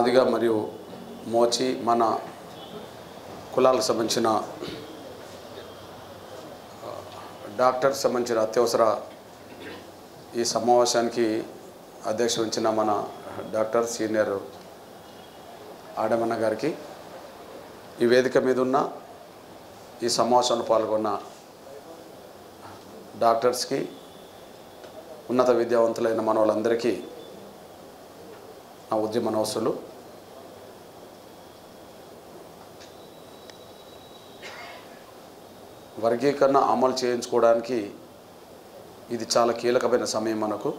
మాదిగ మరియు మోచి మన కులాలకు సంబంధించిన డాక్టర్స్ సంబంధించిన అత్యవసర ఈ సమావేశానికి అధ్యక్ష వహించిన మన డాక్టర్ సీనియర్ ఆడమన్న గారికి, ఈ వేదిక మీద ఉన్న ఈ సమావేశంలో పాల్గొన్న డాక్టర్స్కి, ఉన్నత విద్యావంతులైన మన వాళ్ళందరికీ నా ఉద్యమ నమస్సులు. వర్గీకరణ అమలు చేయించుకోవడానికి ఇది చాలా కీలకమైన సమయం మనకు.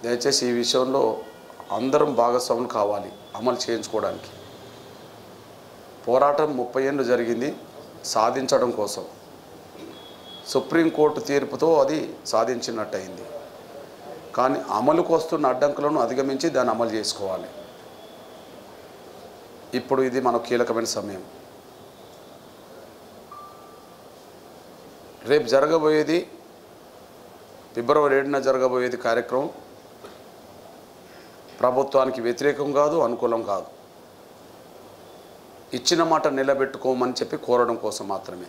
దయచేసి ఈ విషయంలో అందరం భాగస్వాములు కావాలి. అమలు చేయించుకోవడానికి పోరాటం 30 ఏళ్ళు జరిగింది సాధించడం కోసం. సుప్రీంకోర్టు తీర్పుతో అది సాధించినట్టయింది. కానీ అమలుకు వస్తున్న అడ్డంకులను అధిగమించి దాన్ని అమలు చేసుకోవాలి. ఇప్పుడు ఇది మనకు కీలకమైన సమయం. రేపు జరగబోయేది ఫిబ్రవరి 7న జరగబోయేది కార్యక్రమం ప్రభుత్వానికి వ్యతిరేకం కాదు, అనుకూలం కాదు. ఇచ్చిన మాట నిలబెట్టుకోమని చెప్పి కోరడం కోసం మాత్రమే.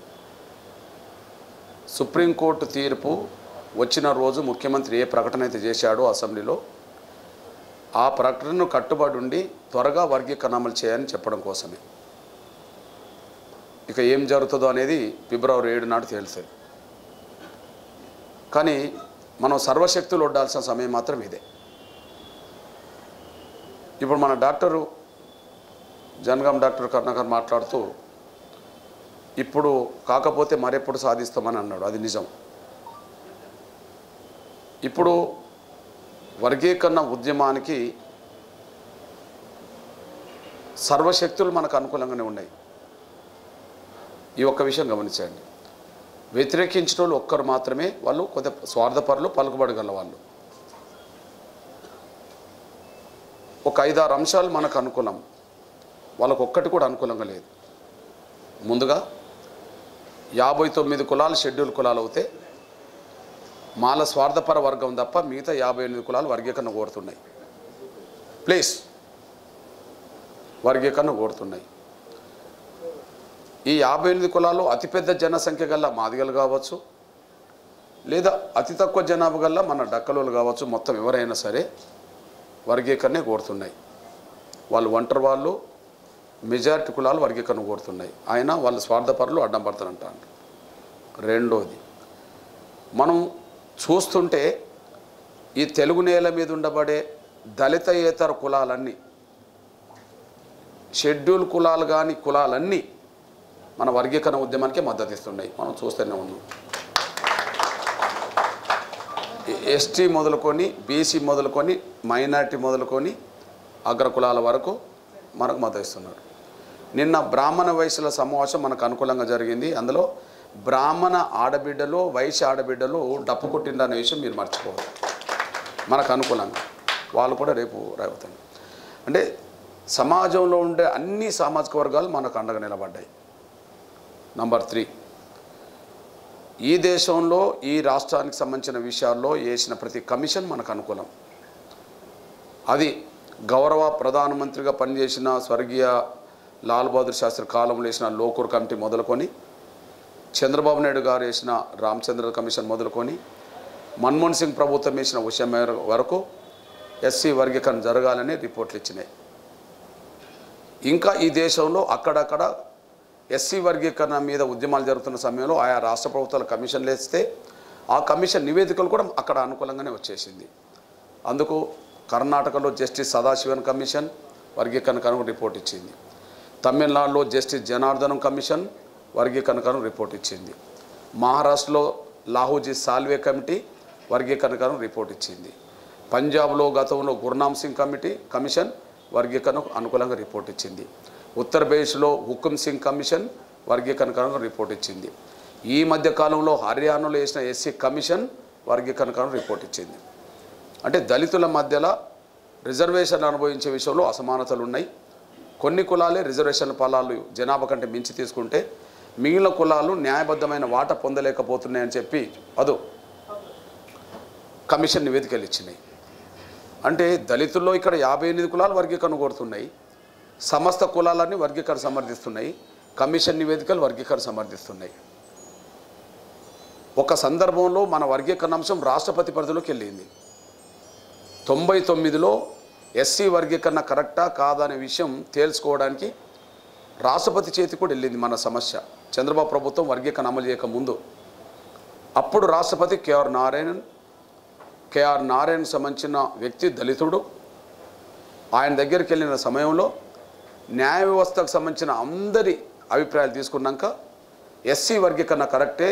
సుప్రీంకోర్టు తీర్పు వచ్చిన రోజు ముఖ్యమంత్రి ఏ ప్రకటన అయితే చేశాడో అసెంబ్లీలో, ఆ ప్రకటనను కట్టుబడి ఉండి త్వరగా వర్గీకరణ అమలు చేయాలని చెప్పడం కోసమే. ఇక ఏం జరుగుతుందో అనేది ఫిబ్రవరి 7 నాడు తెలుస్తుంది. కానీ మనం సర్వశక్తులు ఒడ్డాల్సిన సమయం మాత్రం ఇదే. ఇప్పుడు మన డాక్టరు జనగాం డాక్టర్ కరుణాకర్ మాట్లాడుతూ ఇప్పుడు కాకపోతే మరెప్పుడు సాధిస్తామని అన్నాడు. అది నిజం. ఇప్పుడు వర్గీకరణ ఉద్యమానికి సర్వశక్తులు మనకు అనుకూలంగానే ఉన్నాయి. ఈ ఒక్క విషయం గమనించండి. వ్యతిరేకించిన వాళ్ళు ఒక్కరు మాత్రమే, వాళ్ళు కొద్ది స్వార్థపరులు, పలుకుబడగల వాళ్ళు. ఒక 5-6 అంశాలు మనకు అనుకూలం, వాళ్ళకు ఒక్కటి కూడా అనుకూలంగా లేదు. ముందుగా 59 కులాలు షెడ్యూల్ కులాలు అవుతే మాల స్వార్థపర వర్గం తప్ప మిగతా 58 కులాలు వర్గీకరణ కోరుతున్నాయి. ప్లీజ్, వర్గీకరణ కోరుతున్నాయి. ఈ 58 కులాలు అతిపెద్ద జనసంఖ్య గల మాదిగలు కావచ్చు, లేదా అతి తక్కువ జనాభా గల మన డక్కలోలు కావచ్చు, మొత్తం ఎవరైనా సరే వర్గీకరణే కోరుతున్నాయి. వాళ్ళు ఒంటరి వాళ్ళు, మెజారిటీ కులాలు వర్గీకరణ కోరుతున్నాయి. ఆయన వాళ్ళ స్వార్థపరులు అడ్డం పడతారంటారు. రెండోది, మనం చూస్తుంటే ఈ తెలుగు నేల మీద ఉండబడే దళితయేతర కులాలన్నీ, షెడ్యూల్ కులాలు కానీ కులాలన్నీ మన వర్గీకరణ ఉద్యమానికి మద్దతు ఇస్తున్నాయి. మనం చూస్తూనే ఉన్నాం. ఎస్టీ మొదలుకొని, బీసీ మొదలుకొని, మైనారిటీ మొదలుకొని అగ్రకులాల వరకు మనకు మద్దతు ఇస్తున్నారు. నిన్న బ్రాహ్మణ వైశ్యుల సమావేశం మనకు అనుకూలంగా జరిగింది. అందులో బ్రాహ్మణ ఆడబిడ్డలు, వైశ్య ఆడబిడ్డలు డప్పు కొట్టిందనే విషయం మీరు మర్చిపోవాలి. మనకు అనుకూలంగా వాళ్ళు కూడా రేపు రాబోతుంది. అంటే సమాజంలో ఉండే అన్ని సామాజిక వర్గాలు మనకు అండగా నిలబడ్డాయి. నంబర్ 3, ఈ దేశంలో ఈ రాష్ట్రానికి సంబంధించిన విషయాల్లో వేసిన ప్రతి కమిషన్ మనకు అనుకూలం. అది గౌరవ ప్రధానమంత్రిగా పనిచేసిన స్వర్గీయ లాల్ బహదూర్ శాస్త్రి కాలంలో వేసిన లోకూర్ కమిటీ మొదలుకొని, చంద్రబాబు నాయుడు గారు వేసిన రామచంద్ర కమిషన్ మొదలుకొని, మన్మోహన్ సింగ్ ప్రభుత్వం వేసిన విషయం వరకు ఎస్సీ వర్గీకరణ జరగాలని రిపోర్ట్లు ఇచ్చినాయి. ఇంకా ఈ దేశంలో అక్కడక్కడ ఎస్సీ వర్గీకరణ మీద ఉద్యమాలు జరుగుతున్న సమయంలో ఆయా రాష్ట్ర ప్రభుత్వాల కమిషన్లు వేస్తే ఆ కమిషన్ నివేదికలు కూడా అక్కడ అనుకూలంగానే వచ్చేసింది. అందుకు కర్ణాటకలో జస్టిస్ సదాశివన్ కమిషన్ వర్గీకరణకు రిపోర్ట్ ఇచ్చింది. తమిళనాడులో జస్టిస్ జనార్దనం కమిషన్ వర్గీకరణకు రిపోర్ట్ ఇచ్చింది. మహారాష్ట్రలో లాహూజీ సాల్వే కమిటీ వర్గీకరణకు రిపోర్ట్ ఇచ్చింది. పంజాబ్లో గతంలో గుర్నామ్ సింగ్ కమిషన్ వర్గీకరణకు అనుకూలంగా రిపోర్ట్ ఇచ్చింది. ఉత్తరప్రదేశ్లో హుకుమ్ సింగ్ కమిషన్ వర్గీకరణకు రిపోర్ట్ ఇచ్చింది. ఈ మధ్య కాలంలో హర్యానాలో వేసిన ఎస్సీ కమిషన్ వర్గీకరణకు రిపోర్ట్ ఇచ్చింది. అంటే దళితుల మధ్యలో రిజర్వేషన్ అనుభవించే విషయంలో అసమానతలు ఉన్నాయి. కొన్ని కులాలే రిజర్వేషన్ ఫలాలు జనాభా కంటే మించి తీసుకుంటే మిగిలిన కులాలు న్యాయబద్ధమైన వాటా పొందలేకపోతున్నాయని చెప్పి కమిషన్ నివేదికలు ఇచ్చినాయి. అంటే దళితుల్లో ఇక్కడ 58 కులాలు వర్గీకరణ కోరుతున్నాయి, సమస్త కులాలన్నీ వర్గీకరణ సమర్థిస్తున్నాయి, కమిషన్ నివేదికలు వర్గీకరణ సమర్థిస్తున్నాయి. ఒక సందర్భంలో మన వర్గీకరణ అంశం రాష్ట్రపతి పరిధిలోకి వెళ్ళింది. 99లో ఎస్సీ వర్గీకరణ కరెక్టా కాదా అనే విషయం తేల్చుకోవడానికి రాష్ట్రపతి చేతికి కూడా వెళ్ళింది మన సమస్య. చంద్రబాబు ప్రభుత్వం వర్గీకరణ అమలు చేయకముందు అప్పుడు రాష్ట్రపతి కేఆర్ నారాయణ్ సంబంధించిన వ్యక్తి దళితుడు. ఆయన దగ్గరికి వెళ్ళిన సమయంలో న్యాయ వ్యవస్థకు సంబంధించిన అందరి అభిప్రాయాలు తీసుకున్నాక ఎస్సీ వర్గీకరణ కరెక్టే,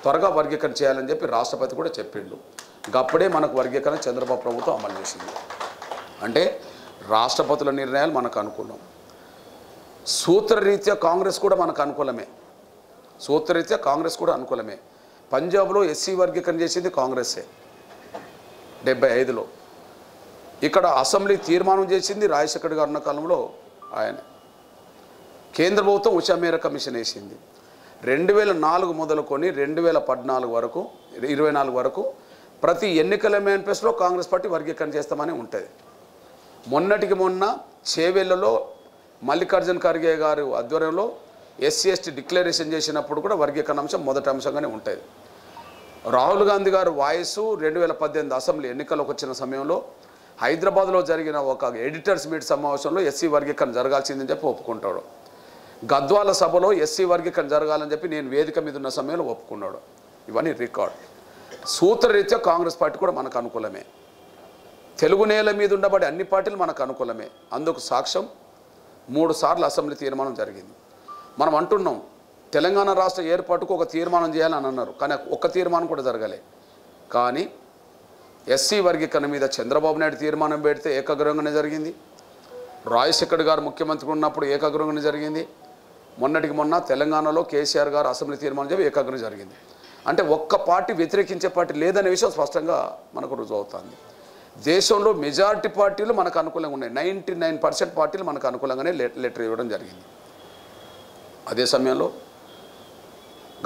త్వరగా వర్గీకరణ చేయాలని చెప్పి రాష్ట్రపతి కూడా చెప్పిండు. అప్పుడే మనకు వర్గీకరణ చంద్రబాబు ప్రభుత్వం అమలు చేసింది. అంటే రాష్ట్రపతుల నిర్ణయాలు మనకు అనుకూలం. సూత్రరీత్యా కాంగ్రెస్ కూడా మనకు అనుకూలమే. పంజాబ్లో ఎస్సీ వర్గీకరణ చేసింది కాంగ్రెస్సే 75లో. ఇక్కడ అసెంబ్లీ తీర్మానం చేసింది రాజశేఖర్ గారు ఉన్న కాలంలో ఆయన. కేంద్ర ప్రభుత్వం ఉషా మేరా కమిషన్ వేసింది. 2004 మొదలుకొని 2014 వరకు 24 వరకు ప్రతి ఎన్నికల మేనిఫెస్టోలో కాంగ్రెస్ పార్టీ వర్గీకరణ చేస్తామని ఉంటుంది. మొన్నటికి మొన్న చేవెళ్లలో మల్లికార్జున ఖర్గే గారు ఆధ్వర్యంలో ఎస్సీ ఎస్టీ డిక్లరేషన్ చేసినప్పుడు కూడా వర్గీకరణ అంశం మొదటి అంశంగానే ఉంటుంది. రాహుల్ గాంధీ గారు వాయిస్ 2018 అసెంబ్లీ ఎన్నికలకు వచ్చిన సమయంలో హైదరాబాద్లో జరిగిన ఒక ఎడిటర్స్ మీట్ సమావేశంలో ఎస్సీ వర్గీకరణ జరగాల్సిందని చెప్పి ఒప్పుకుంటాడు. గద్వాల సభలో ఎస్సీ వర్గీకరణ జరగాలని చెప్పి నేను వేదిక మీద ఉన్న సమయంలో ఒప్పుకున్నాడు. ఇవన్నీ రికార్డ్. సూత్రరీత్యా కాంగ్రెస్ పార్టీ కూడా మనకు అనుకూలమే. తెలుగు నేల మీద ఉండబడే అన్ని పార్టీలు మనకు అనుకూలమే. అందుకు సాక్ష్యం 3 సార్లు అసెంబ్లీ తీర్మానం జరిగింది. మనం అంటున్నాం తెలంగాణ రాష్ట్ర ఏర్పాటుకు ఒక తీర్మానం చేయాలని అన్నారు, కానీ ఒక్క తీర్మానం కూడా జరగలే. కానీ ఎస్సీ వర్గీకరణ మీద చంద్రబాబు నాయుడు తీర్మానం పెడితే ఏకగ్రీవంగానే జరిగింది. రాజశేఖర్ గారు ముఖ్యమంత్రి ఉన్నప్పుడు ఏకగ్రీవంగానే జరిగింది. మొన్నటికి మొన్న తెలంగాణలో కేసీఆర్ గారు అసెంబ్లీ తీర్మానం చెప్పి ఏకగ్రీవం జరిగింది. అంటే ఒక్క పార్టీ వ్యతిరేకించే పార్టీ లేదనే విషయం స్పష్టంగా మనకు రుజువు అవుతుంది. దేశంలో మెజారిటీ పార్టీలు మనకు అనుకూలంగా ఉన్నాయి. 99% పార్టీలు మనకు అనుకూలంగానే లెటర్ ఇవ్వడం జరిగింది. అదే సమయంలో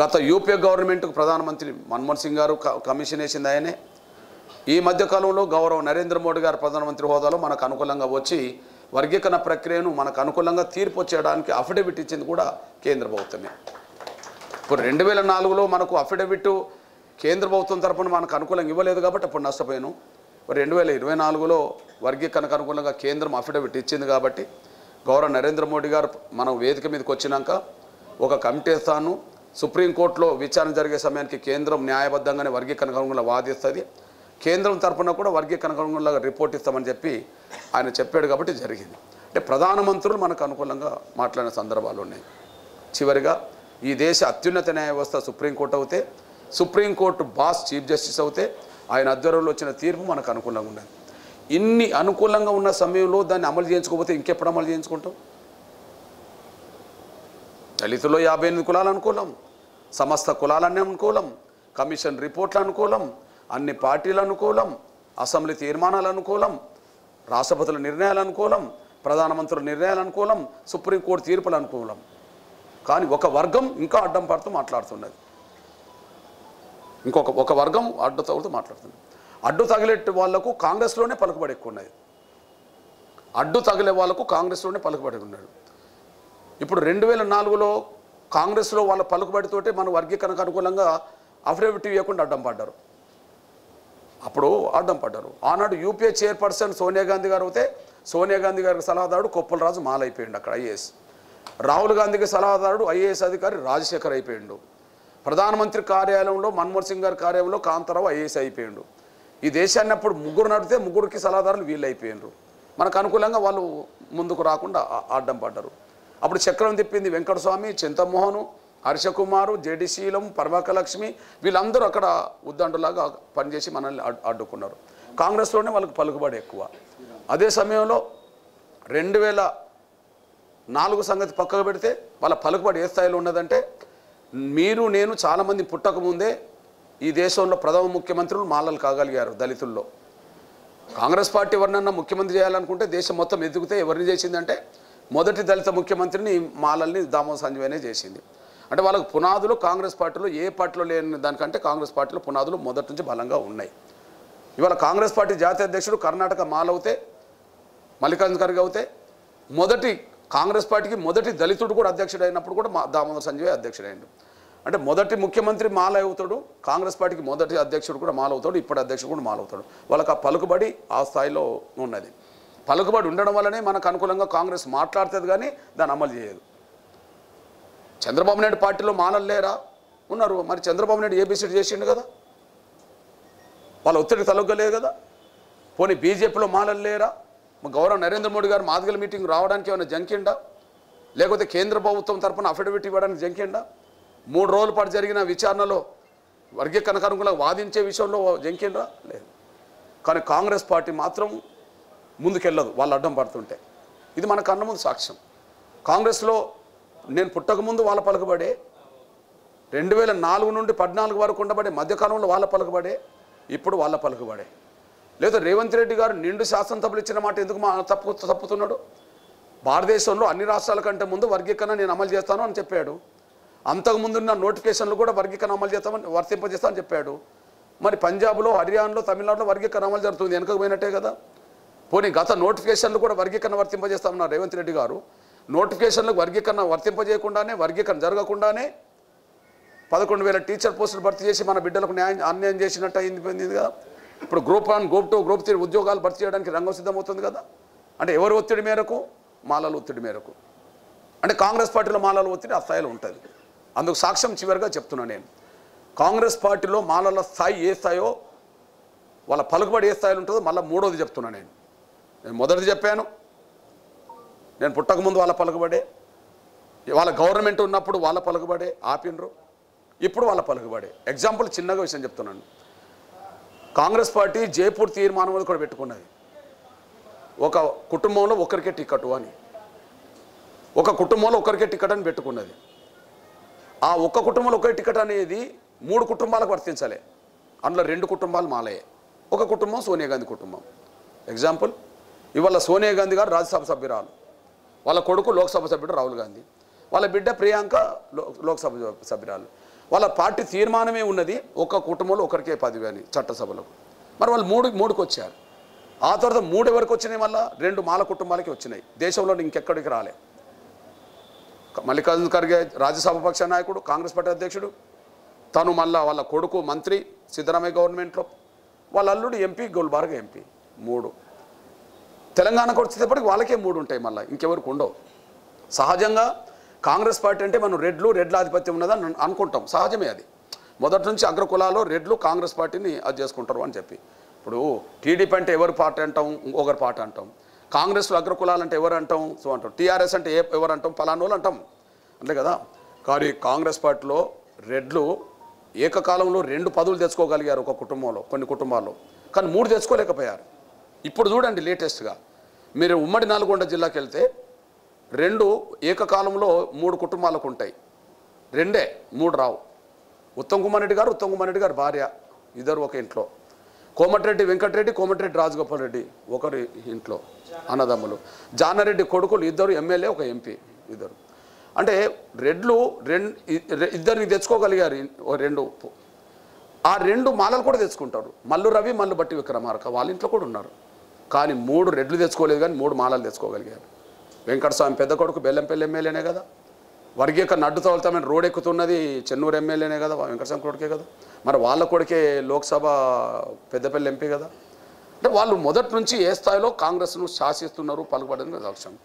గత యూపీఏ గవర్నమెంట్కు ప్రధానమంత్రి మన్మోహన్ సింగ్ గారు కమిషన్ వేసింది ఆయనే. ఈ మధ్యకాలంలో గౌరవ నరేంద్ర మోడీ గారు ప్రధానమంత్రి హోదాలో మనకు అనుకూలంగా వచ్చి వర్గీకరణ ప్రక్రియను మనకు అనుకూలంగా తీర్పు వచ్చేయడానికి అఫిడవిట్ ఇచ్చింది కూడా కేంద్ర ప్రభుత్వమే. ఇప్పుడు 2004లో మనకు అఫిడవిట్ కేంద్ర ప్రభుత్వం తరపున మనకు అనుకూలంగా ఇవ్వలేదు కాబట్టి అప్పుడు నష్టపోయాను. 2024లో వర్గీకరణకు అనుకూలంగా కేంద్రం అఫిడవిట్ ఇచ్చింది కాబట్టి గౌరవ నరేంద్ర మోడీ గారు మనం వేదిక మీదకి వచ్చినాక ఒక కమిటీ స్థాను సుప్రీంకోర్టులో విచారణ జరిగే సమయానికి కేంద్రం న్యాయబద్ధంగానే వర్గీకరణకు అనుకూలంగా వాదిస్తుంది. కేంద్రం తరపున కూడా వర్గీకరణకు అనుకూలంగా రిపోర్ట్ ఇస్తామని చెప్పి ఆయన చెప్పాడు కాబట్టి జరిగింది. అంటే ప్రధానమంత్రులు మనకు అనుకూలంగా మాట్లాడిన సందర్భాలు ఉన్నాయి. చివరిగా ఈ దేశ అత్యున్నత న్యాయ వ్యవస్థ సుప్రీంకోర్టు అవుతే, సుప్రీంకోర్టు బాస్ చీఫ్ జస్టిస్ అవుతే ఆయన ఆధ్వర్యంలో వచ్చిన తీర్పు మనకు అనుకూలంగా ఉన్నది. ఇన్ని అనుకూలంగా ఉన్న సమయంలో దాన్ని అమలు చేయించుకోకపోతే ఇంకెప్పుడు అమలు చేయించుకుంటాం? దళితుల్లో 58 కులాలు అనుకూలం, సమస్త కులాలన్నీ అనుకూలం, కమిషన్ రిపోర్ట్లు అనుకూలం, అన్ని పార్టీలు అనుకూలం, అసెంబ్లీ తీర్మానాలు అనుకూలం, రాష్ట్రపతుల నిర్ణయాలు అనుకూలం, ప్రధానమంత్రుల నిర్ణయాలు అనుకూలం, సుప్రీంకోర్టు తీర్పులు అనుకూలం. కానీ ఒక వర్గం ఇంకా అడ్డం పడుతూ మాట్లాడుతున్నది. ఒక వర్గం అడ్డు తగులుతూ మాట్లాడుతుంది. అడ్డు తగిలే వాళ్లకు కాంగ్రెస్లోనే పలుకుబడి ఎక్కువ ఉన్నది. అడ్డు తగిలే వాళ్లకు కాంగ్రెస్లోనే పలుకుబడి ఉన్నాడు. ఇప్పుడు 2004లో కాంగ్రెస్లో వాళ్ళ పలుకుబడితోటే మన వర్గీకరణకు అనుకూలంగా అఫిడవిట్ ఇవ్వకుండా అడ్డం పడ్డారు. ఆనాడు యూపీఏ చైర్పర్సన్ సోనియా గాంధీ గారు అయితే సోనియా గాంధీ గారికి సలహాదారుడు కొప్పుల రాజు మాలైపోయిండు అక్కడ ఐఏఎస్. రాహుల్ గాంధీకి సలహాదారుడు ఐఏఎస్ అధికారి రాజశేఖర్ అయిపోయిండు. ప్రధానమంత్రి కార్యాలయంలో మన్మోహన్ సింగ్ గారి కార్యాలయంలో కాంతారావు ఐఏఎస్ అయిపోయిండు. ఈ దేశాన్ని అప్పుడు 3 నడితే 3కి సలహాదారులు వీళ్ళు అయిపోయినారు. మనకు అనుకూలంగా వాళ్ళు ముందుకు రాకుండా అడ్డం పడ్డారు. అప్పుడు చక్రం తిప్పింది వెంకటస్వామి, చింతమోహను, హర్షకుమారు, జేడి శీలం, పర్వకలక్ష్మి, వీళ్ళందరూ అక్కడ ఉద్దండులాగా పనిచేసి మనల్ని అడ్డుకున్నారు. కాంగ్రెస్లోనే వాళ్ళకి పలుకుబడి ఎక్కువ. అదే సమయంలో 2004 సంగతి పక్కకు పెడితే వాళ్ళ పలుకుబడి ఏ స్థాయిలో ఉన్నదంటే, మీరు నేను చాలామంది పుట్టకముందే ఈ దేశంలో ప్రథమ ముఖ్యమంత్రులు మాలలు కాగలిగారు. దళితుల్లో కాంగ్రెస్ పార్టీ ఎవరినన్నా ముఖ్యమంత్రి చేయాలనుకుంటే దేశం మొత్తం ఎదుగుతే ఎవరిని చేసిందంటే మొదటి దళిత ముఖ్యమంత్రిని మాలల్ని దామో సంజయనే చేసింది. అంటే వాళ్ళకు పునాదులు కాంగ్రెస్ పార్టీలో ఏ పార్టీలో లేని దానికంటే కాంగ్రెస్ పార్టీలో పునాదులు మొదటి నుంచి బలంగా ఉన్నాయి. ఇవాళ కాంగ్రెస్ పార్టీ జాతీయ అధ్యక్షుడు కర్ణాటక మాలవుతే మల్లికార్జున ఖర్గే అవుతే కాంగ్రెస్ పార్టీకి మొదటి దళితుడు కూడా అధ్యక్షుడు అయినప్పుడు కూడా దామోదర్ సంజయ్ అధ్యక్షుడు అయ్యాడు. అంటే మొదటి ముఖ్యమంత్రి మాల అవుతాడు, కాంగ్రెస్ పార్టీకి మొదటి అధ్యక్షుడు కూడా మాలవుతాడు, ఇప్పుడు అధ్యక్షుడు కూడా మాలవుతాడు. వాళ్ళకి ఆ పలుకుబడి ఆ స్థాయిలో ఉన్నది. పలుకుబడి ఉండడం వల్లనే మనకు అనుకూలంగా కాంగ్రెస్ మాట్లాడుతుంది, కానీ దాన్ని అమలు చేయదు. చంద్రబాబు నాయుడు పార్టీలో మాలలు లేరా? ఉన్నారు. మరి చంద్రబాబు నాయుడు ఏబీసీడీ చేసిండు కదా, వాళ్ళ ఒత్తిడి తలొగ్గలేదు కదా. పోనీ బీజేపీలో మాలలు లేరా? గౌరవ నరేంద్ర మోడీ గారు మాదిగల మీటింగ్ రావడానికి ఏమైనా జంకిండా? లేకపోతే కేంద్ర ప్రభుత్వం తరఫున అఫిడవిట్ ఇవ్వడానికి జంకిండా? 3 రోజుల పాటు జరిగిన విచారణలో వర్గీకరణకు అనుకూలంగా వాదించే విషయంలో జంకిండ్రా? లేదు. కానీ కాంగ్రెస్ పార్టీ మాత్రం ముందుకెళ్ళదు వాళ్ళు అడ్డం పడుతుంటే. ఇది మన కన్న ముందు సాక్ష్యం. కాంగ్రెస్లో నేను పుట్టకముందు వాళ్ళ పలుకుబడే, 2004 నుండి 14 వరకు ఉండబడే మధ్యకాలంలో వాళ్ళ పలుకుబడే, ఇప్పుడు వాళ్ళ పలుకుబడే. లేదా రేవంత్ రెడ్డి గారు నిండు శాసనసభలు ఇచ్చిన మాట ఎందుకు తప్పుతున్నాడు? భారతదేశంలో అన్ని రాష్ట్రాల కంటే ముందు వర్గీకరణ నేను అమలు చేస్తాను అని చెప్పాడు. అంతకుముందున్న నోటిఫికేషన్లు కూడా వర్గీకరణ అమలు చేస్తామని వర్తింపజేస్తామని చెప్పాడు. మరి పంజాబ్లో, హర్యానాలో, తమిళనాడులో వర్గీకరణ అమలు జరుగుతుంది, వెనకపోయినట్టే కదా. పోనీ గత నోటిఫికేషన్లు కూడా వర్గీకరణ వర్తింపజేస్తామన్నారు రేవంత్ రెడ్డి గారు. నోటిఫికేషన్లకు వర్గీకరణ వర్తింపజేయకుండానే, వర్గీకరణ జరగకుండానే 11,000 టీచర్ పోస్టులు భర్తీ చేసి మన బిడ్డలకు అన్యాయం చేసినట్టు అయింది కదా. ఇప్పుడు గ్రూప్ 1, గ్రూప్ 2, గ్రూప్ 3 ఉద్యోగాలు భర్తీ చేయడానికి రంగం సిద్ధమవుతుంది కదా. అంటే ఎవరి ఒత్తిడి మేరకు? మాలల ఒత్తిడి మేరకు. అంటే కాంగ్రెస్ పార్టీలో మాలల ఒత్తిడి ఆ స్థాయిలో ఉంటుంది. అందుకు సాక్ష్యం చివరిగా చెప్తున్నా నేను. కాంగ్రెస్ పార్టీలో మాలల స్థాయి ఏ స్థాయో, వాళ్ళ పలుకుబడి ఏ స్థాయిలో ఉంటుందో మళ్ళీ మూడోది చెప్తున్నా నేను. మొదటిది చెప్పాను, నేను పుట్టకముందు వాళ్ళ పలుకుబడే, వాళ్ళ గవర్నమెంట్ ఉన్నప్పుడు వాళ్ళ పలుకుబడే ఆపినరు, ఇప్పుడు వాళ్ళ పలుకుబడే. ఎగ్జాంపుల్ చిన్నగా విషయం చెప్తున్నాను. కాంగ్రెస్ పార్టీ జైపూర్ తీర్మానం కూడా పెట్టుకున్నది. ఒక కుటుంబంలో ఒకరికే టికెట్ అని, ఒక కుటుంబంలో ఒకరికే టికెట్ అని పెట్టుకున్నది. ఆ ఒక్క కుటుంబంలో ఒకే టికెట్ అనేది 3 కుటుంబాలకు వర్తించాలి. అందులో 2 కుటుంబాలు మాలయ్యే, ఒక కుటుంబం సోనియా గాంధీ కుటుంబం. ఎగ్జాంపుల్, ఇవాళ సోనియా గాంధీ గారు రాజ్యసభ సభ్యురాలు, వాళ్ళ కొడుకు లోక్సభ సభ్యుడు రాహుల్ గాంధీ, వాళ్ళ బిడ్డ ప్రియాంక లోక్సభ సభ్యురాలు. వాళ్ళ పార్టీ తీర్మానమే ఉన్నది ఒక కుటుంబంలో ఒకరికే 10 అని చట్టసభలకు. మరి వాళ్ళు 3కి వచ్చారు. ఆ తర్వాత 3 ఎవరికి వచ్చినాయి? మళ్ళీ 2 మాల కుటుంబాలకి వచ్చినాయి. దేశంలో ఇంకెక్కడికి రాలే. మల్లికార్జున ఖర్గే రాజ్యసభ పక్ష నాయకుడు, కాంగ్రెస్ పార్టీ అధ్యక్షుడు, తను మళ్ళీ వాళ్ళ కొడుకు మంత్రి సిద్ధరామయ్య గవర్నమెంట్లో, వాళ్ళ అల్లుడు ఎంపీ, గుల్బర్గా ఎంపీ. 3 తెలంగాణకు వచ్చేటప్పటికి వాళ్ళకే 3 ఉంటాయి, మళ్ళీ ఇంకెవరికి ఉండవు. సహజంగా కాంగ్రెస్ పార్టీ అంటే మనం రెడ్ల ఆధిపత్యం ఉన్నదని అనుకుంటాం, సహజమే అది. మొదటి నుంచి అగ్రకులాలో రెడ్లు కాంగ్రెస్ పార్టీని అది చేసుకుంటారు అని చెప్పి. ఇప్పుడు టీడీపీ అంటే ఎవరి పార్టీ అంటాం, ఒకరి పార్టీ అంటాం. కాంగ్రెస్లో అగ్రకులాలు అంటే ఎవరు అంటాం, సో అంటాం. టీఆర్ఎస్ అంటే ఎవరు అంటాం, పలానోళ్ళు అంటాం, అంతే కదా. కానీ కాంగ్రెస్ పార్టీలో రెడ్లు ఏకకాలంలో 2 పదవులు తెచ్చుకోగలిగారు ఒక కుటుంబంలో, కొన్ని కుటుంబాల్లో. కానీ 3 తెచ్చుకోలేకపోయారు. ఇప్పుడు చూడండి లేటెస్ట్గా మీరు ఉమ్మడి నల్గొండ జిల్లాకి వెళ్తే 2 ఏకకాలంలో 3 కుటుంబాలకు ఉంటాయి. 2 3 రావు. ఉత్తమ్ కుమార్ రెడ్డి గారు భార్య, ఇద్దరు ఒక ఇంట్లో. కోమటిరెడ్డి వెంకటరెడ్డి, కోమటిరెడ్డి రాజగోపాల్ రెడ్డి ఒకరి ఇంట్లో అన్నదమ్ములు. జానారెడ్డి కొడుకులు ఇద్దరు ఎమ్మెల్యే, ఒక ఎంపీ, ఇద్దరు. అంటే రెడ్లు ఇద్దరిని తెచ్చుకోగలిగారు 2. ఆ 2 మాలలు కూడా తెచ్చుకుంటారు. మల్లు రవి, మల్లు బట్టి విక్రమార్క వాళ్ళ ఇంట్లో కూడా ఉన్నారు. కానీ 3 రెడ్లు తెచ్చుకోలేదు, కానీ 3 మాలలు తెచ్చుకోగలిగారు. వెంకటస్వామి పెద్ద కొడుకు బెల్లంపల్లి ఎమ్మెల్యేనే కదా. వర్గీకరణ అడ్డు తోలుతామని రోడ్ ఎక్కుతున్నది చెన్నూరు ఎమ్మెల్యేనే కదా, వెంకటస్వామి కొడుకే కదా. మరి వాళ్ళ కొడుకే లోక్సభ పెద్దపల్లి ఎంపీ కదా. అంటే వాళ్ళు మొదటి నుంచి ఏ స్థాయిలో కాంగ్రెస్ను శాసిస్తున్నారు, పలుకుబడిన సాక్ష్యం.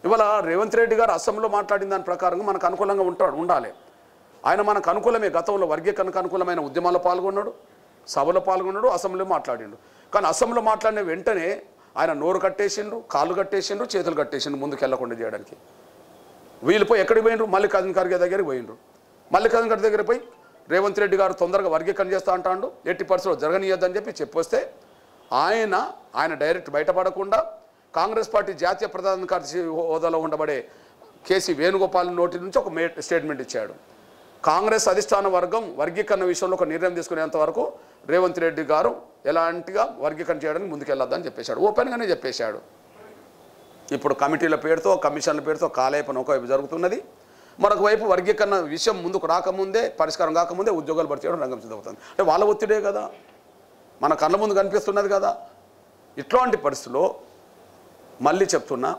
ఇవాళ రేవంత్ రెడ్డి గారు అసెంబ్లీలో మాట్లాడిన దాని ప్రకారంగా మనకు అనుకూలంగా ఉండాలి. ఆయన మనకు అనుకూలమే. గతంలో వర్గీకరణకు అనుకూలమైన ఉద్యమాల్లో పాల్గొన్నాడు, సభలో పాల్గొన్నాడు, అసెంబ్లీలో మాట్లాడిండు. కానీ అసెంబ్లీలో మాట్లాడిన వెంటనే ఆయన నోరు కట్టేసిండ్రు, కాళ్ళు కట్టేసిండ్రు, చేతులు కట్టేసిండ్రు ముందుకు వెళ్లకుండా చేయడానికి. వీళ్ళు పోయి ఎక్కడికి పోయినరు? మల్లికార్జున ఖర్గే దగ్గరికి పోయినరు. మల్లికార్జున ఖర్గే దగ్గర పోయి రేవంత్ రెడ్డి గారు తొందరగా వర్గీకరణ చేస్తా అంటాడు, ఎట్టి పరిస్థితుల్లో జరగనీయద్దని చెప్పొస్తే ఆయన డైరెక్ట్ బయటపడకుండా కాంగ్రెస్ పార్టీ జాతీయ ప్రధాన కార్యదర్శి హోదాలో ఉండబడే కేసీ వేణుగోపాల్ నోటి నుంచి ఒక స్టేట్మెంట్ ఇచ్చాడు. కాంగ్రెస్ అధిష్టాన వర్గం వర్గీకరణ విషయంలో ఒక నిర్ణయం తీసుకునేంత వరకు రేవంత్ రెడ్డి గారు ఎలాంటిగా వర్గీకరణ చేయడానికి ముందుకెళ్ళొద్దని చెప్పేశాడు, ఓపెన్గానే చెప్పేశాడు. ఇప్పుడు కమిటీల పేరుతో, కమిషన్ల పేరుతో కాలేపన ఒకవైపు జరుగుతున్నది. మరొక వైపు వర్గీకరణ విషయం ముందుకు రాకముందే, పరిష్కారం కాకముందే ఉద్యోగాలు భర్తీ చేయడం రంగం సిద్ధమవుతుంది. అంటే వాళ్ళ ఒత్తిడే కదా. మన కళ్ళ ముందు కనిపిస్తున్నది కదా. ఇట్లాంటి పరిస్థితుల్లో మళ్ళీ చెప్తున్నా,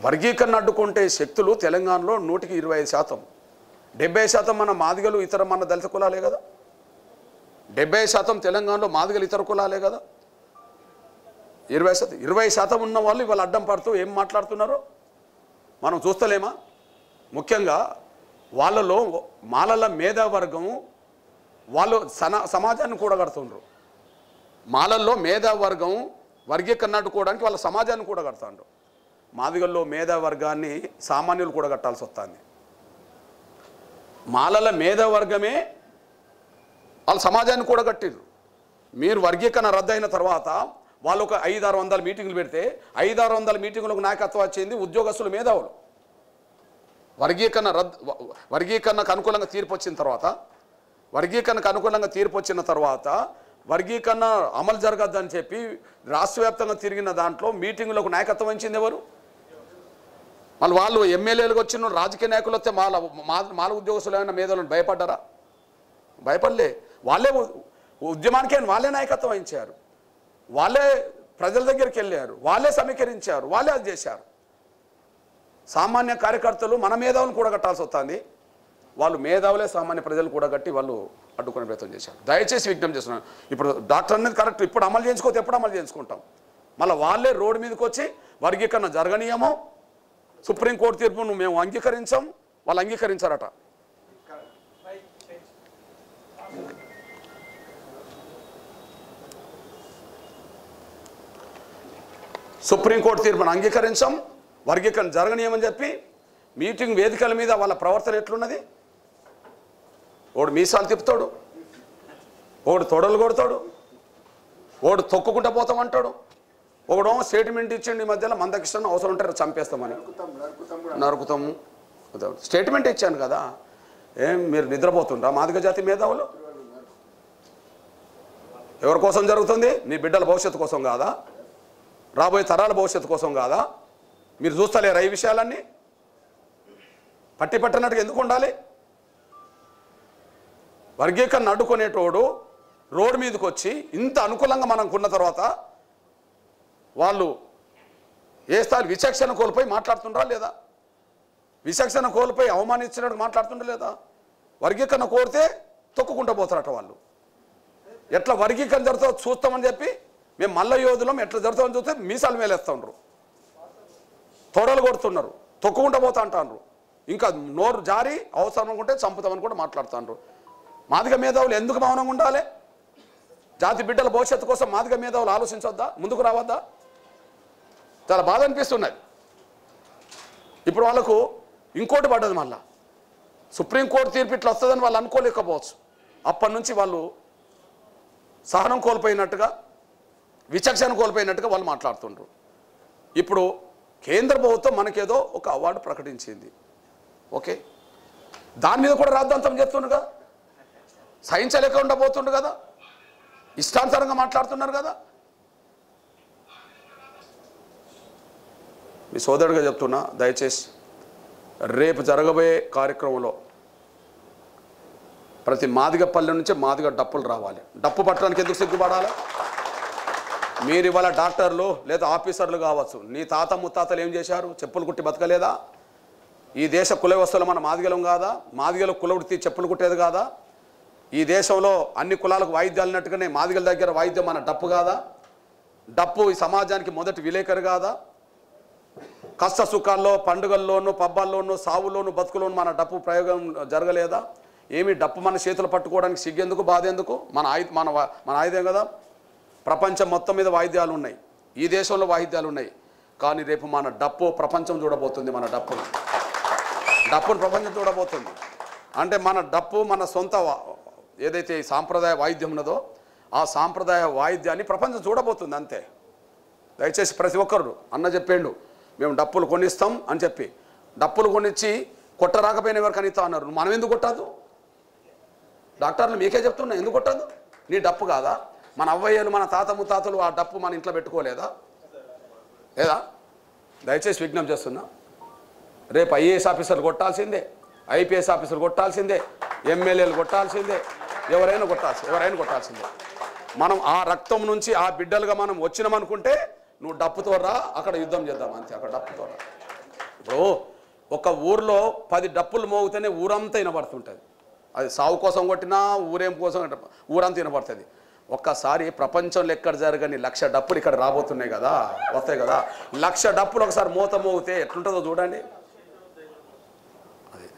వర్గీకరణ అడ్డుకుంటే శక్తులు తెలంగాణలో 125%, 70% మన మాదిగలు ఇతర మన దళిత కులాలే కదా. 70% తెలంగాణలో మాదిగలు ఇతర కులాలే కదా. 20% ఉన్న వాళ్ళు ఇవాళ అడ్డం పడుతూ ఏం మాట్లాడుతున్నారో మనం చూస్తలేమా? ముఖ్యంగా వాళ్ళలో మాలల మేధావర్గము వాళ్ళు సమాజాన్ని కూడగడుతుండ్రు. మాలల్లో మేధావర్గం వర్గీకరణ అడ్డుకోవడానికి వాళ్ళ సమాజాన్ని కూడగడుతుండ్రు. మాదిగల్లో మేధావర్గాన్ని సామాన్యులు కూడగట్టాల్సి వస్తుంది. మాలల మేధావర్గమే వాళ్ళ సమాజాన్ని కూడగట్టిర్రు. మీరు వర్గీకరణ రద్దయిన తర్వాత వాళ్ళు ఒక 500-600 మీటింగులు పెడితే 500-600 మీటింగులకు నాయకత్వం వచ్చింది ఉద్యోగస్తులు, మేధావులు. వర్గీకరణకు అనుకూలంగా తీర్పు వచ్చిన తర్వాత వర్గీకరణ అమలు జరగద్దని చెప్పి రాష్ట్ర వ్యాప్తంగా తిరిగిన దాంట్లో మీటింగులకు నాయకత్వం వహించింది ఎవరు? మళ్ళీ వాళ్ళు ఎమ్మెల్యేలకు వచ్చిన రాజకీయ నాయకులు వస్తే మాల ఉద్యోగస్తులు ఏమైనా మేధావులను భయపడ్డారా? భయపడలే. వాళ్ళే ఉద్యమానికే వాళ్ళే నాయకత్వం వహించారు, వాళ్ళే ప్రజల దగ్గరికి వెళ్ళారు, వాళ్ళే సమీకరించారు, వాళ్ళే అది చేశారు. సామాన్య కార్యకర్తలు మన మేధావులను కూడగట్టాల్సి వస్తుంది. వాళ్ళు మేధావులే సామాన్య ప్రజలు కూడగట్టి వాళ్ళు అడ్డుకునే ప్రయత్నం చేశారు. దయచేసి విజ్ఞప్తి చేస్తున్నాను. ఇప్పుడు డాక్టర్ అనేది కరెక్ట్, ఇప్పుడు అమలు చేయించుకోతే ఎప్పుడు అమలు చేసుకుంటాం? మళ్ళీ వాళ్ళే రోడ్డు మీదకి వచ్చి వర్గీకరణ జరగనీయమో, సుప్రీంకోర్టు తీర్పును మేము అంగీకరించాం, వాళ్ళు అంగీకరించారట. సుప్రీంకోర్టు తీర్పును అంగీకరించాం, వర్గీకరణ జరగనీయమని చెప్పి మీటింగ్ వేదికల మీద వాళ్ళ ప్రవర్తన ఎట్లున్నది? ఓడు మీసాలు తిప్పుతాడు, ఓడు తొడలు కొడతాడు, ఓడు తొక్కుకుంటా పోతామంటాడు, ఒకడో స్టేట్మెంట్ ఇచ్చిండు ఈ మధ్యలో మందకిష్టం అవసరం ఉంటారు చంపేస్తామని, నరుకుతాము. స్టేట్మెంట్ ఇచ్చాను కదా. ఏం మీరు నిద్రపోతుండ్రా మాదిగ జాతి మేధావులు? ఎవరి కోసం జరుగుతుంది? నీ బిడ్డల భవిష్యత్తు కోసం కాదా? రాబోయే తరాల భవిష్యత్తు కోసం కాదా? మీరు చూస్తలేరా ఈ విషయాలన్నీ? పట్టినట్టుగా ఎందుకు ఉండాలి? వర్గీకరణ అడ్డుకునేటోడు రోడ్డు మీదకి వచ్చి ఇంత అనుకూలంగా మనకున్న తర్వాత వాళ్ళు ఏ స్థాయి విచక్షణ కోల్పోయి మాట్లాడుతుండ్రా లేదా? విచక్షణ కోల్పోయి అవమానించినట్టు మాట్లాడుతుండ్రా లేదా? వర్గీకరణ కోరితే తొక్కుకుంటూ పోతారట వాళ్ళు. ఎట్లా వర్గీకరణ జరుగుతుందో చూస్తామని చెప్పి మేము మల్ల యోధులం, ఎట్లా జరుగుతుందని చూస్తే మీసాలు మేలేస్తుండ్రు, తొడలు కొడుతున్నారు, తొక్కుకుంటూ పోతా అంటారు. ఇంకా నోరు జారి అవసరం అనుకుంటే చంపుతామని కూడా మాట్లాడుతున్నారు. మాదిగ మేధావులు ఎందుకు మౌనంగా ఉండాలి? జాతి బిడ్డల భవిష్యత్తు కోసం మాదిగ మేధావులు ఆలోచించొద్దా? ముందుకు రావద్దా? చాలా బాధ అనిపిస్తున్నది. ఇప్పుడు వాళ్ళకు ఇంకోటి పడ్డది, మళ్ళా సుప్రీంకోర్టు తీర్పు ఇట్లా వస్తుందని వాళ్ళు అనుకోలేకపోవచ్చు. అప్పటి నుంచి వాళ్ళు సహనం కోల్పోయినట్టుగా, విచక్షణ కోల్పోయినట్టుగా వాళ్ళు మాట్లాడుతుండ్రు. ఇప్పుడు కేంద్ర ప్రభుత్వం మనకేదో ఒక అవార్డు ప్రకటించింది, ఓకే, దాని మీద కూడా రాద్ధాంతం చేస్తుండ్రు కదా, సహించలేక ఉండబోతుండ్రు కదా, ఇష్టానుసారంగా మాట్లాడుతున్నారు కదా. మీ సోదరుడిగా చెప్తున్నా, దయచేసి రేపు జరగబోయే కార్యక్రమంలో ప్రతి మాదిగ పల్లె నుంచి మాదిగ డప్పులు రావాలి. డప్పు పట్టడానికి ఎందుకు సిగ్గుపడాలి? మీరు ఇవాళ డాక్టర్లు లేదా ఆఫీసర్లు కావచ్చు, నీ తాత ముత్తాతలు ఏం చేశారు? చెప్పులు కుట్టి బతకలేదా? ఈ దేశ కుల వ్యవస్థలో మన మాదిగలం కాదా? మాదిగలు కులవృత్తి చెప్పులు కుట్టేది కాదా? ఈ దేశంలో అన్ని కులాలకు వాయిద్యాలు ఉన్నట్టుగానే మాదిగల దగ్గర వాయిద్యం మన డప్పు కాదా? డప్పు ఈ సమాజానికి మొదటి విలేకరు కాదా? కష్ట సుఖాల్లో, పండుగల్లోనూ, పబ్బాల్లోనూ, సావుల్లోనూ, బతుకులోనూ మన డప్పు ప్రయోగం జరగలేదా? ఏమి డప్పు మన చేతులు పట్టుకోవడానికి సిగ్గెందుకు, బాధ ఎందుకు? మన ఆయుధం కదా. ప్రపంచం మొత్తం మీద వాయిద్యాలు ఉన్నాయి, ఈ దేశంలో వాయిద్యాలు ఉన్నాయి, కానీ రేపు మన డప్పు ప్రపంచం చూడబోతుంది. మన డప్పును ప్రపంచం చూడబోతుంది. అంటే మన డప్పు, మన సొంత ఏదైతే సాంప్రదాయ వాయిద్యం ఉన్నదో ఆ సాంప్రదాయ వాయిద్యాన్ని ప్రపంచం చూడబోతుంది, అంతే. దయచేసి ప్రతి ఒక్కరు అన్న చెప్పేండు మేము డప్పులు కొనిస్తాం అని చెప్పి, డప్పులు కొనిచ్చి కొట్టరాకపోయిన ఎవరు కనిస్తా అన్నారు. మనం ఎందుకు కొట్టదు? డాక్టర్లు మీకే చెప్తున్నా, ఎందుకు కొట్టదు? నీ డప్పు కాదా? మన అవ్వయ్యలు, మన తాత ముత్తాతలు ఆ డప్పు మన ఇంట్లో పెట్టుకోలేదా? లేదా? దయచేసి విజ్ఞప్తి చేస్తున్నా, రేపు ఐఏఎస్ ఆఫీసర్లు కొట్టాల్సిందే, ఐపీఎస్ ఆఫీసర్లు కొట్టాల్సిందే, ఎమ్మెల్యేలు కొట్టాల్సిందే, ఎవరైనా కొట్టాల్సిందే. మనం ఆ రక్తం నుంచి ఆ బిడ్డలుగా మనం వచ్చినామనుకుంటే నువ్వు డప్పుతో రా, అక్కడ యుద్ధం చేద్దాం అంతే. అక్కడ డప్పుతో రా. ఇప్పుడు ఒక ఊర్లో 10 డప్పులు మోగితేనే ఊరంతా వినబడుతుంటుంది. అది సాగు కోసం కొట్టినా ఊరేం కోసం ఊరంతా వినబడుతుంది. ఒక్కసారి ప్రపంచంలో ఎక్కడ జరగని 1,00,000 డప్పులు ఇక్కడ రాబోతున్నాయి కదా, వస్తాయి కదా. 1,00,000 డప్పులు ఒకసారి మూత మోగితే ఎట్లుంటుందో చూడండి. అది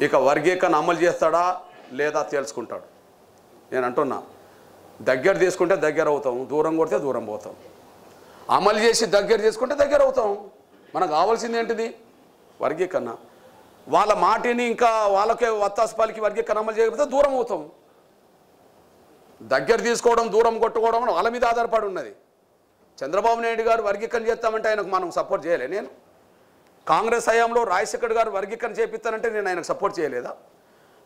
ఇక వర్గీకరణ అమలు చేస్తాడా లేదా తెలుసుకుంటాడు. నేను అంటున్నా, దగ్గర తీసుకుంటే దగ్గర అవుతాం, దూరం కొడితే దూరం పోతాం. అమలు చేసి దగ్గర చేసుకుంటే దగ్గర అవుతాం. మనకు కావాల్సింది ఏంటిది? వర్గీకరణ. వాళ్ళ మాటిని ఇంకా వాళ్ళకే వత్తాసు పలికి వర్గీకరణ అమలు చేయకపోతే దూరం అవుతాం. దగ్గర తీసుకోవడం దూరం కొట్టుకోవడం వాళ్ళ మీద ఆధారపడి ఉన్నది. చంద్రబాబు నాయుడు గారు వర్గీకరణ చేస్తామంటే ఆయనకు మనం సపోర్ట్ చేయలే. నేను కాంగ్రెస్ హయాంలో రాజశేఖర్ గారు వర్గీకరణ చేపిస్తానంటే నేను ఆయనకు సపోర్ట్ చేయలేదా?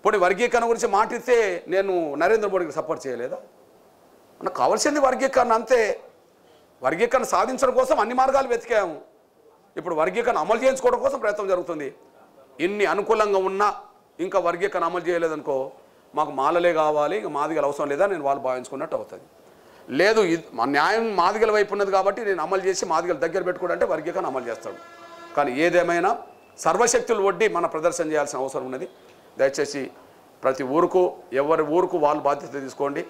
పోనీ వర్గీకరణ గురించి మాటిస్తే నేను నరేంద్ర మోడీకి సపోర్ట్ చేయలేదా? మనకు కావాల్సింది వర్గీకరణ అంతే. వర్గీకరణ సాధించడం కోసం అన్ని మార్గాలు వెతికాము. ఇప్పుడు వర్గీకరణ అమలు చేయించుకోవడం కోసం ప్రయత్నం జరుగుతుంది. ఇన్ని అనుకూలంగా ఉన్నా ఇంకా వర్గీకరణ అమలు చేయలేదనుకో, మాకు మాలలే కావాలి, ఇంకా మాదిగలు అవసరం లేదా నేను వాళ్ళు భావించుకున్నట్టు అవుతుంది. లేదు మా న్యాయం మాదిగల వైపు ఉన్నది కాబట్టి నేను అమలు చేసి మాదిగల దగ్గర పెట్టుకుంటే వర్గీకరణ అమలు చేస్తాడు. కానీ ఏదేమైనా సర్వశక్తులు వడ్డీ మన ప్రదర్శన చేయాల్సిన అవసరం ఉన్నది. దయచేసి ప్రతి ఊరుకు ఎవరి ఊరుకు వాళ్ళు బాధ్యత తీసుకోండి.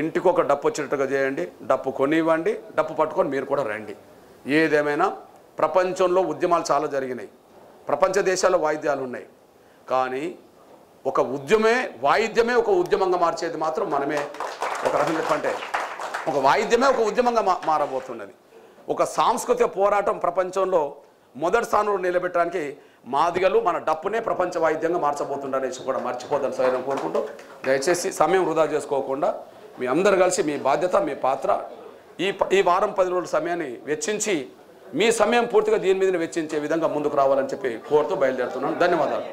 ఇంటికి ఒక డప్పు వచ్చేటట్టుగా చేయండి. డప్పు కొనివ్వండి, డప్పు పట్టుకొని మీరు కూడా రండి. ఏదేమైనా ప్రపంచంలో ఉద్యమాలు చాలా జరిగినాయి. ప్రపంచ దేశాల్లో వాయిద్యాలు ఉన్నాయి. కానీ ఒక వాయిద్యమే ఒక ఉద్యమంగా మార్చేది మాత్రం మనమే. ఒక రకంగా చెప్పంటే ఒక వాయిద్యమే ఒక ఉద్యమంగా మారబోతున్నది. ఒక సాంస్కృతిక పోరాటం ప్రపంచంలో మొదటి స్థానంలో నిలబెట్టడానికి మాదిగలు మన డప్పునే ప్రపంచ వాయిద్యంగా మార్చబోతుండనేసి కూడా మర్చిపోదని సైరం కోరుకుంటూ, దయచేసి సమయం వృధా చేసుకోకుండా మీ అందరు కలిసి మీ బాధ్యత మీ పాత్ర ఈ వారం 10 రోజుల సమయాన్ని వెచ్చించి మీ సమయం పూర్తిగా దీని మీద వెచ్చించే విధంగా ముందుకు రావాలని చెప్పి కోరుతూ బయలుదేరుతున్నాను. ధన్యవాదాలు.